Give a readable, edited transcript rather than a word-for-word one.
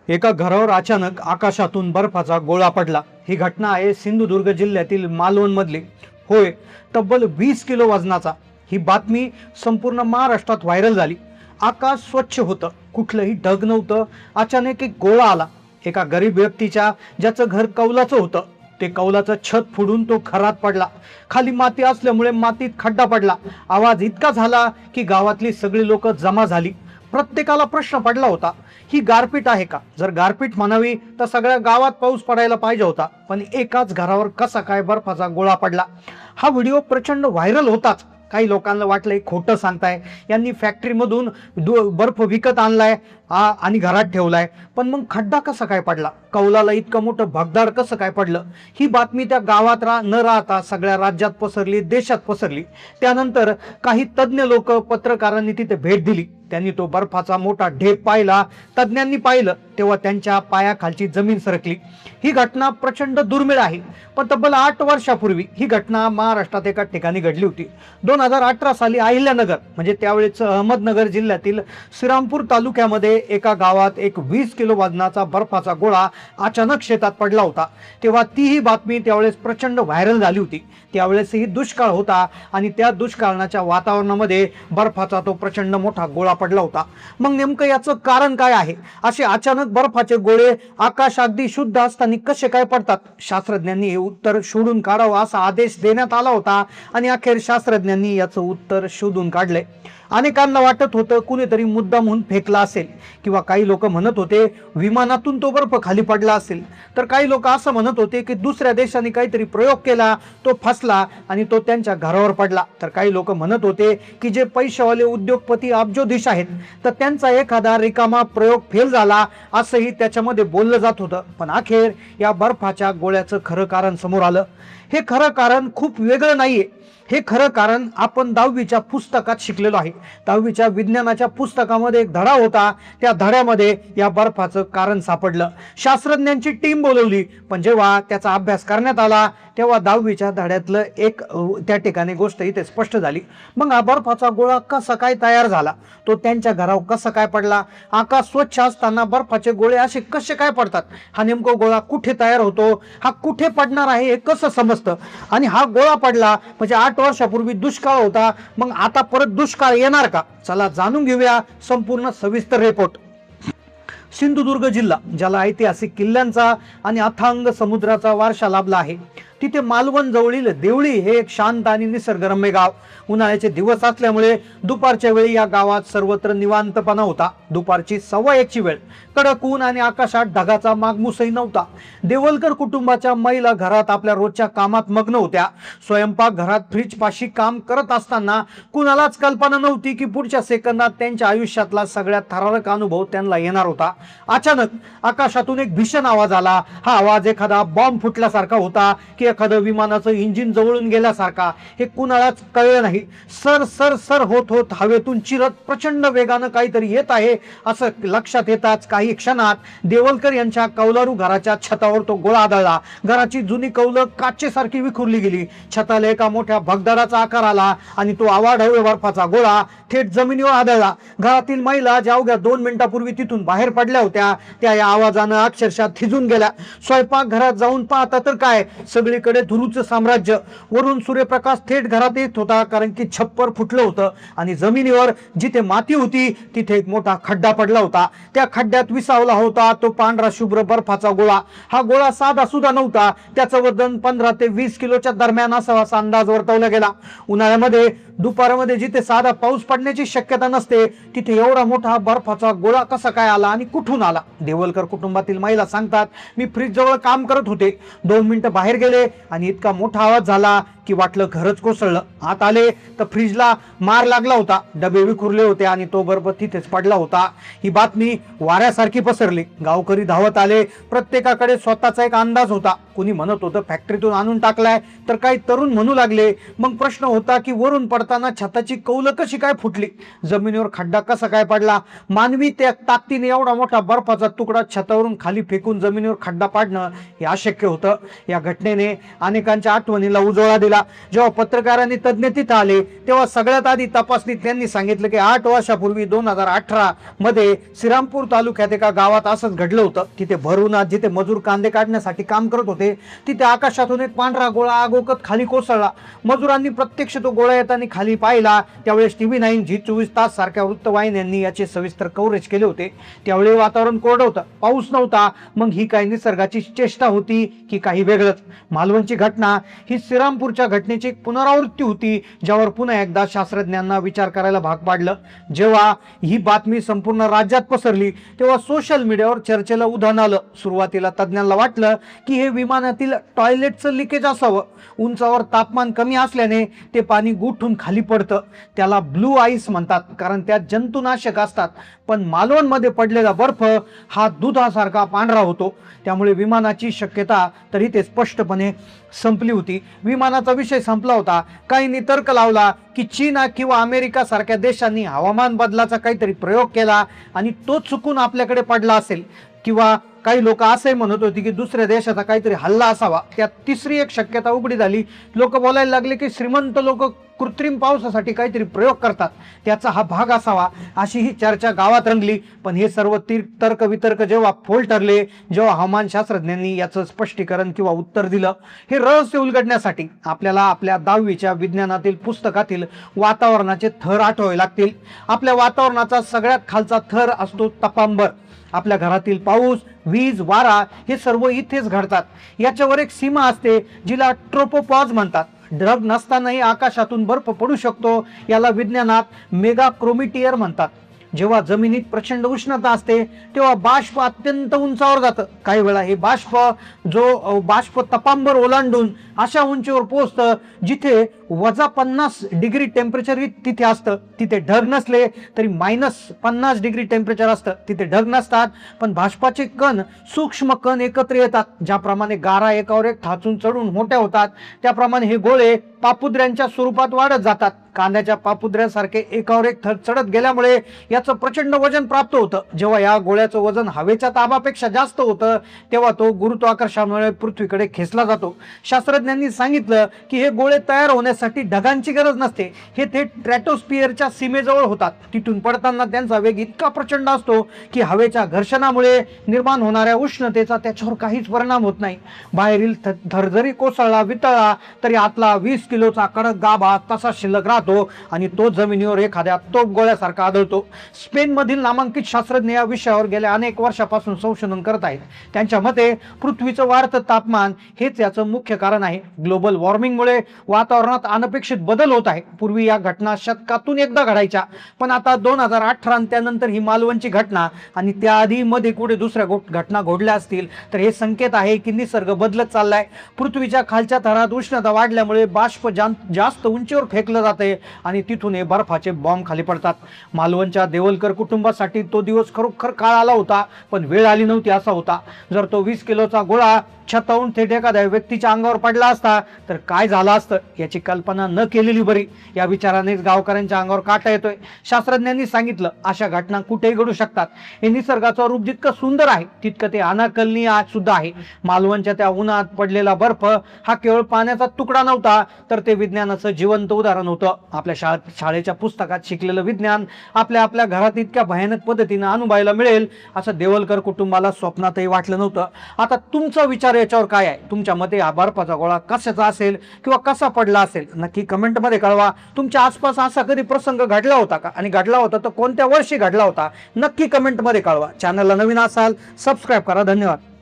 एका घरावर अचानक आकाशातून बर्फाचा गोळा पडला। ही घटना आहे सिंधुदुर्ग जिल्ह्यातील मालवण मधली। होय, तब्बल 20 किलो वजनाचा। ही बातमी संपूर्ण महाराष्ट्रात व्हायरल झाली। आकाश स्वच्छ होतं, कुठलंही ढग नव्हतं। अचानक एक गोळा आला एका गरीब व्यक्तीच्या, ज्याचं घर कौलाचं होतं। ते कौलाचं छत फुडून तो खरात पडला। खाली माती असल्यामुळे मातीत खड्डा पडला। आवाज इतका झाला की गावातली सगळी लोक जमा झाली। प्रत्येकाला प्रश्न पडला होता, ही गारपीट आहे का? जर गारपीट म्हणावी तर सगळ्या गावात पाऊस पडायला पाहिजे होता, पण एकाच घरावर कसा काय बर्फाचा गोळा पडला? हा व्हिडिओ प्रचंड व्हायरल होताच। काही लोकांना वाटलंय खोटं सांगताय, यांनी फॅक्टरीमधून बर्फ विकत आणलाय आणि घरात ठेवलाय। पण मग खड्डा कसा काय पडला? कौलाला इतकं मोठं भगदाड कसं काय पडलं? ही बातमी त्या गावात न राहता सगळ्या राज्यात पसरली, देशात पसरली। त्यानंतर काही तज्ञ लोक, पत्रकारांनी तिथे भेट दिली। त्यांनी तो बर्फाचा मोठा ढेग पाहिला। तज्ञांनी पाहिलं तेव्हा त्यांच्या पायाखालची जमीन सरकली। ही घटना प्रचंड दुर्मिळ आहे, पण तब्बल 8 वर्षापूर्वी ही घटना महाराष्ट्रात एका ठिकाणी घडली होती। 2018 साली अहिल्यानगर म्हणजे त्यावेळेच अहमदनगर जिल्ह्यातील श्रीरामपूर तालुक्यामध्ये एका गावात एक 20 किलो वजनाचा बर्फाचा गोळा अचानक शेतात पडला होता। तेव्हा तीही बातमी त्यावेळेस प्रचंड व्हायरल झाली होती। त्यावेळेसही दुष्काळ होता आणि त्या दुष्काळाच्या वातावरणामध्ये बर्फाचा तो प्रचंड मोठा गोळा पडला होता। मग नेमकं याचं कारण काय आहे? असे अचानक बर्फाचे गोळे आकाश अगदी शुद्ध असताना कसे काय पडतात? शास्त्रज्ञांनी हे उत्तर शोधून काढावं असा आदेश देण्यात आला होता आणि अखेर शास्त्रज्ञांनी याचं उत्तर शोधून काढले। अनेकांना वाटत होतं कुणीतरी मुद्दामहून फेकला असेल, किंवा काही लोक म्हणत होते विमानातून तो बर्फ खाली पडला असेल, तर काही लोक असं म्हणत होते की दुसऱ्या देशाने काहीतरी प्रयोग केला, तो फसला आणि तो त्यांच्या घरावर पडला। तर काही लोक म्हणत होते की जे पैशावाले उद्योगपती अब्जोधीश आहेत, तर त्यांचा एखादा रिकामा प्रयोग फेल झाला, असंही त्याच्यामध्ये बोललं जात होतं। पण अखेर या बर्फाच्या गोळ्याचं खरं कारण समोर आलं। हे खरं कारण खूप वेगळं नाहीये। हे खरं कारण आपण 10वीच्या पुस्तकात शिकलेलो आहे। 10वीच्या विज्ञानाच्या पुस्तकामध्ये एक धडा होता, त्या धड्यामध्ये या बर्फाचं कारण सापडलं। शास्त्रज्ञांची टीम बोलवली, पण जेव्हा त्याचा अभ्यास करण्यात आला तेव्हा 10वीच्या धड्यातलं एक त्या ठिकाणी गोष्ट इथे स्पष्ट झाली। मग हा बर्फाचा गोळा कसा काय तयार झाला? तो त्यांच्या घरावर कसा काय पडला? आकाश स्वच्छ असताना बर्फाचे गोळे असे कसे काय पडतात? हा नेमका गोळा कुठे तयार होतो? हा कुठे पडणार आहे हे कसं समजतं? आणि हा गोळा पडला म्हणजे 8 वर्षापूर्वी दुष्काळ होता, मग आता परत दुष्काळ येणार का? चला जाणून घेऊया संपूर्ण सविस्तर रिपोर्ट। सिंधुदुर्ग जिल्हा, ज्याला ऐतिहासिक किल्ल्यांचा आणि अथांग समुद्राचा वारसा लाभला आहे, तिथे मालवण जवळील देवळी हे एक शांत आणि निसर्गरम्य गाव। उन्हाळ्याचे दिवस असल्यामुळे दुपारच्या वेळी या गावात सर्वत्र निवांतपणा होता। दुपारची 1:15ची वेळ, कडक ऊन आणि आकाशात ढगाचा मागमूसही नव्हता। देवलकर कुटुंबाच्या महिला घरात आपल्या रोजच्या कामात मग्न होत्या। स्वयंपाक घरात फ्रीज पाशी काम करत असताना कुणालाच कल्पना नव्हती की पुढच्या सेकंदात त्यांच्या आयुष्यातला सगळ्यात थरारक अनुभव त्यांना येणार होता। अचानक आकाशातून एक भीषण आवाज आला। हा आवाज एखादा बॉम्ब फुटल्यासारखा होता की एखादं विमानाचं इंजिन जवळून गेल्यासारखा, हे कुणालाच कळलं नाही। सर सर सर होत होत हवेतून चिरत प्रचंड वेगानं काहीतरी येत आहे असं लक्षात येताच काही क्षणात देवलकर यांच्या कौलारू घराच्या छतावर तो गोळा आदळला। घराची जुनी कौलं काचेसारखी विखुरली गेली। छताला एका मोठ्या भगदाडाचा आकार आला आणि तो अवाढव्य बर्फाचा गोळा थेट जमिनीवर आदळला। घरातील महिला ज्या अवघ्या 2 मिनिटापूर्वी तिथून बाहेर पडल्या होत्या, त्या या आवाजानं अक्षरशः थिजून गेल्या। स्वयंपाक घरात जाऊन पाहता तर काय, सगळीकडे धुरूचं साम्राज्य। वरून सूर्यप्रकाश थेट घरात येत होता, कारण की छप्पर फुटलं होतं आणि जमिनीवर जिथे माती होती तिथे एक मोठा खड्डा पडला होता। त्या खड्ड्यात विसावला होता तो पांढरा शुभ्र बर्फाचा गोळा। हा गोळा साधा सुद्धा नव्हता, त्याचं वजन 15 ते 20 किलोच्या दरम्यान असावा असा अंदाज वर्तवला गेला। उन्हाळ्यामध्ये दुपारमध्ये जिथे साधा पाऊस पडण्याची शक्यता नसते, तिथे एवढा मोठा बर्फाचा गोळा कसा काय आला आणि कुठून आला? देवलकर कुटुंबातील महिला सांगतात, मी फ्रीज जवळ काम करत होते, 2 मिनिटं बाहेर गेले आणि इतका मोठा आवाज झाला की वाटलं घरच कोसळलं। आत आले तर फ्रीजला मार लागला होता, डबे विखुरले होते आणि तो बर्फ तिथेच पडला होता। ही बातमी वाऱ्यासारखी पसरली। गावकरी धावत आले। प्रत्येकाकडे स्वतःचा एक अंदाज होता। कुणी म्हणत होतं फॅक्टरीतून आणून टाकलाय, तर काही तरुण म्हणू लागले। मग प्रश्न होता की वरून पडताना छताची कौलं कशी काय फुटली? जमिनीवर खड्डा कसा काय पडला? मानवी त्या ताकदीने एवढा मोठा बर्फाचा तुकडा छतावरून खाली फेकून जमिनीवर खड्डा पाडणं हे अशक्य होतं। या घटनेने अनेकांच्या आठवणीला उजळा दिला। पाहिला. जेव्हा पत्रकारांनी तज्ज्ञ तिथं आले तेव्हा सगळ्यात आधी तपासणीत त्यांनी सांगितलं की 8 वर्षापूर्वी 2018 मध्ये श्रीरामपूर तालुक्यात एका गावात असंच घडलं होतं. तिथे भरून जिथे मजूर कांदे काढण्यासाठी काम करत होते तिथे आकाशातून एक पांढरा गोळा आगोकत खाली कोसळला. मजुरांनी प्रत्यक्ष तो गोळा येताना खाली पाहिला. त्यावेळेस TV9, झी24 सारख्या वृत्तवाहिन्यांनी याचे सविस्तर कव्हरेज केले होते. त्यावेळी वातावरण कोरडं होतं, पाऊस नव्हता. मग ही काय निसर्गाची चेष्टा होती की काही वेगळंच? मालवणची घटना ही श्रीरामपूरच्या घटनेची एक पुनरावृत्ती होती, ज्यावर पुन्हा एकदा शास्त्रज्ञांना विचार करायला भाग पाडलं. जेव्हा ही बातमी संपूर्ण राज्यात पसरली तेव्हा सोशल मीडियावर चर्चेला उधाण आलं. सुरुवातीला तज्ज्ञांना वाटलं की हे विमानातील टॉयलेटचं लिकेज असावं. उंचावर तापमान कमी असल्याने ते पाणी गुठून खाली पडतं. त्याला ब्लू आईस म्हणतात, कारण त्यात जंतुनाशक असतात. पण मालवणमध्ये पडलेला बर्फ हा दुधासारखा पांढरा होतो. त्यामुळे विमानाची शक्यता तरी ते स्पष्टपणे संपली होती. विमानाचा विषय संपला होता. काहींनी तर्क लावला की चीन किंवा अमेरिका सारख्या देशांनी हवामान बदलाचा काहीतरी प्रयोग केला आणि तो चुकून आपल्याकडे पडला असेल, किंवा काही लोक असे म्हणत होते की दुसऱ्या देशाचा काहीतरी हल्ला असावा. त्यात तिसरी एक शक्यता उघडी झाली. लोक बोलायला लागले की श्रीमंत लोक कृत्रिम पावसासाठी काहीतरी प्रयोग करतात, त्याचा हा भाग असावा. अशी ही चर्चा गावात रंगली. पण हे सर्व तर्क वितर्क जेव्हा फोल ठरले, जेव्हा हवामान शास्त्रज्ञांनी याचं स्पष्टीकरण किंवा उत्तर दिलं, हे रहस्य उलगडण्यासाठी आपल्याला आपल्या 10वीच्या विज्ञानातील पुस्तकातील वातावरणाचे थर आठवावे लागतील. आपल्या वातावरणाचा सगळ्यात खालचा थर असतो तपांबर. आपल्या घरातील पाऊस, वीज, वारा हे सर्व इथेच घडतात. याच्यावर एक सीमा असते जिला ट्रोपोपॉज म्हणतात. ढग नसतानाही आकाशातून बर्फ पडू शकतो. याला विज्ञानात मेगाक्रोमिटियर म्हणतात. जेव्हा जमिनीत प्रचंड उष्णता असते तेव्हा बाष्प अत्यंत उंचावर जातं. काही वेळा हे बाष्प तपांबर ओलांडून अशा उंचीवर पोहोचतं जिथे -50 डिग्री टेम्परेचर तिथे असतं. तिथे ढग नसले तरी -50 डिग्री टेम्परेचर असतं. तिथे ढग नसतात, पण बाष्पाचे कण, सूक्ष्म कण एकत्र येतात. ज्याप्रमाणे गारा एकावर एक ठाचून चढून मोठ्या होतात, त्याप्रमाणे हे गोळे पापुद्र्यांच्या स्वरूपात वाढत जातात. कांद्याच्या पापुद्र्यासारखे एकावर एक थर चढत गेल्यामुळे याचं प्रचंड वजन प्राप्त होतं. जेव्हा या गोळ्याचं वजन हवेच्या दाबापेक्षा जास्त होतं तेव्हा तो गुरुत्वाकर्षणामुळे पृथ्वीकडे खेचला जातो. शास्त्रज्ञांनी सांगितलं की हे गोळे तयार होण्यासाठी ढगांची गरज नसते. हे थेट स्ट्रॅटोस्फिअरच्या सीमेजवळ होतात. तिथून पडताना त्यांचा वेग इतका प्रचंड असतो की हवेच्या घर्षणामुळे निर्माण होणाऱ्या उष्णतेचा त्याच्यावर काहीच परिणाम होत नाही. बाहेरील थर जरी कोसळला, वितळला, तरी आतला 20 किलोचा कडक गाभा तसा शिल्लक राहतो आणि तो जमिनीवर एखाद्या तोफ गोळ्यासारखा आढळतो. स्पेनमधील नामांकित शास्त्रज्ञ या विषयावर गेल्या अनेक वर्षापासून संशोधन करत आहेत. त्यांच्या मते पृथ्वीचं वाढतं तापमान हेच याचं मुख्य कारण आहे. ग्लोबल वॉर्मिंगमुळे वातावरणात अनपेक्षित बदल होत आहे. पूर्वी या घटना शतकातून एकदा घडायच्या, पण आता 2018 आणि त्यानंतर ही मालवणची घटना आणि त्याआधी मध्ये कुठे दुसऱ्या घटना घडल्या असतील तर हे संकेत आहे की निसर्ग बदलत चाललाय. पृथ्वीच्या खालच्या थरात उष्णता वाढल्यामुळे बाष्प जास्त उंचीवर फेकलं जाते आणि तिथून हे बर्फाचे बॉम्ब खाली पडतात. मालवणच्या देवलकर कुटुंबासाठी तो दिवस खरोखर काळ आला होता, पण वेळ आली नव्हती असा होता. जर तो 20 किलोचा गोळा छतावून थेट एखाद्या व्यक्तीच्या अंगावर पडला असता तर काय झालं असतं याची कल्पना न केलेली बरी. या विचारानेच गावकऱ्यांच्या अंगावर काटा येतोय. शास्त्रज्ञांनी सांगितलं अशा घटना कुठेही घडू शकतात. हे निसर्गाचं रूप जितकं सुंदर आहे तितकं ते अनाकलनीय सुद्धा आहे. मालवणच्या त्या उन्हात पडलेला बर्फ हा केवळ पाण्याचा तुकडा नव्हता, तर ते विज्ञानाचं जिवंत उदाहरण होतं. आपल्या शाळेच्या पुस्तकात शिकलेलं विज्ञान आपल्या घरात इतक्या भयानक पद्धतीने अनुभवायला मिळेल असं देवलकर कुटुंबाला स्वप्नातही वाटलं नव्हतं. आता तुमचा विचार याच्यावर काय आहे? तुमच्या मते हा बर्फाचा गोळा कशाचा असेल किंवा कसा पडला असेल नक्की कमेंट मध्ये कळवा. तुमच्या आसपास असा कधी प्रसंग घडला होता का? आणि घडला होता तर कोणत्या वर्षी घडला होता? नक्की कमेंट मध्ये कळवा. चॅनलला नवीन असाल सबस्क्राईब करा. धन्यवाद.